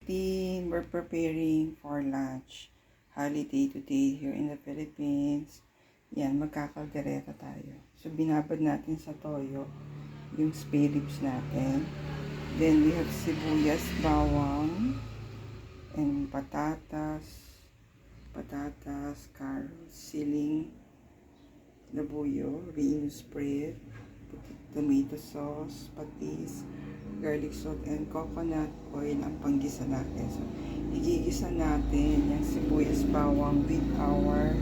15, we're preparing for lunch. Holiday today here in the Philippines. Yan, magkakaldereta tayo. So, binabad natin sa toyo yung spare ribs natin. Then, we have sibuyas, bawang, and patatas, carrots, siling, labuyo, Reno spread, tomato sauce, patis, garlic salt, and coconut oil ang panggisa natin. So, igigisa natin yung sibuyas bawang with our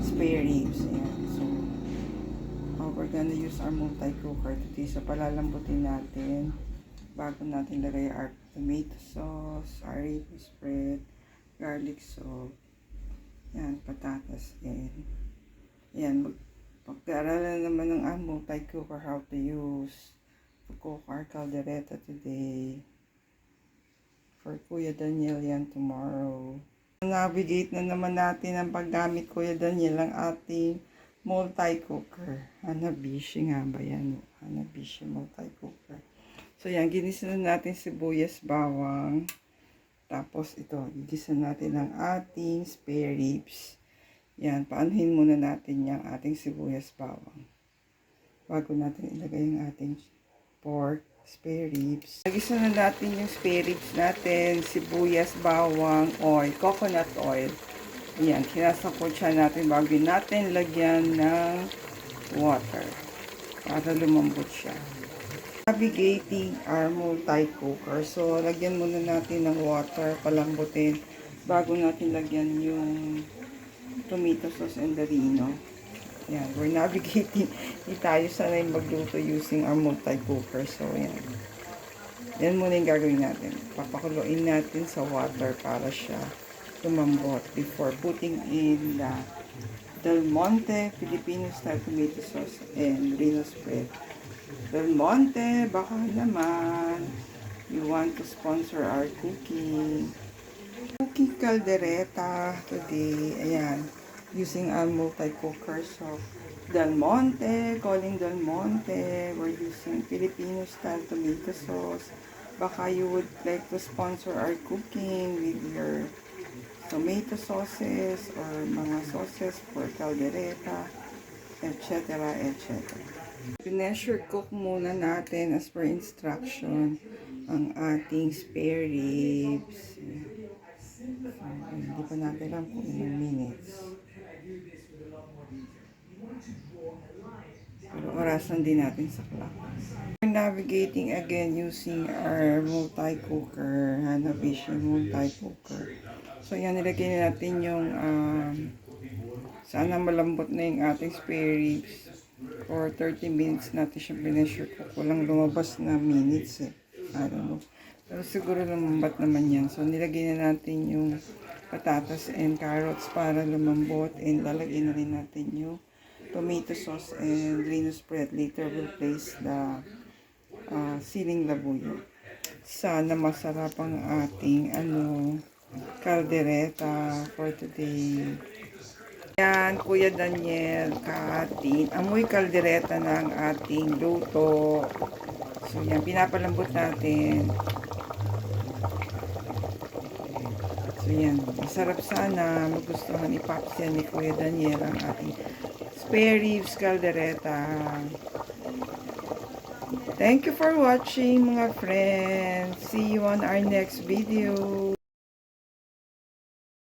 spare ribs. Ayan. So, we're gonna use our multi-cooker today. So, palalambutin natin bago natin lagay our tomato sauce, our Reno spread, garlic salt, yan, patatas, and yan, pag-aaralan naman ng multi-cooker how to use to cook our caldereta today. For Kuya Daniel yan tomorrow. Navigate na naman natin ang paggamit, Kuya Daniel, ang ating multi-cooker. Hanabishi nga ba yan? Hanabishi multi-cooker. So yan, ginisa na natin sibuyas, bawang. Tapos ito, gigisa natin ang ating spare ribs. Yan, paanuhin muna natin yung ating sibuyas bawang bago natin ilagay yung ating pork spare ribs. Nagisa na natin yung spare ribs natin, sibuyas, bawang, oil, coconut oil. Yan, kinasapot siya natin bago natin lagyan ng water para lumambot siya. Navigating our multi-cooker. So, lagyan muna natin ng water, palambutin bago natin lagyan yung tomato sauce and the Reno. Yan, we're navigating. Hindi tayo sanay magluto using our multi-cooker. So, yan. Yan muna yung gagawin natin. Papakuluin natin sa water para siya lumambot before putting in the Del Monte Filipino style tomato sauce and Reno spread. Del Monte, baka naman you want to sponsor our cooking caldereta today. Ayan, using our multi-cooker. So, Del Monte, calling Del Monte. We're using Filipino style tomato sauce. Baka you would like to sponsor our cooking with your tomato sauces or mga sauces for caldereta, etc. etc. Pressure cook muna natin as per instruction ang ating spare ribs. Hindi pa natin alam kung ilang minutes. Pero orasan din natin sa clock. We're navigating again using our multi-cooker, Hanabishi multi-cooker. So yan, nilagay natin yung sana malambot na yung ating spare ribs. For 30 minutes natin siya pressure cook. Walang lumabas na minutes eh. I don't know. Pero siguro lumambat naman yan. So, nilagay na natin yung patatas and carrots para lumambot. And lalagyan na rin natin yung tomato sauce and Reno spread. Later, we'll place the siling labuyo. Sana masarap ang ating caldereta for today. Yan, Kuya Daniel, katin. Amoy caldereta ng ating luto. So, yan, pinapalambot natin. So, yan, masarap sana. Magustuhan ipapsyan ni Kuya Daniel ang ating spare ribs caldereta. Thank you for watching, mga friends. See you on our next video.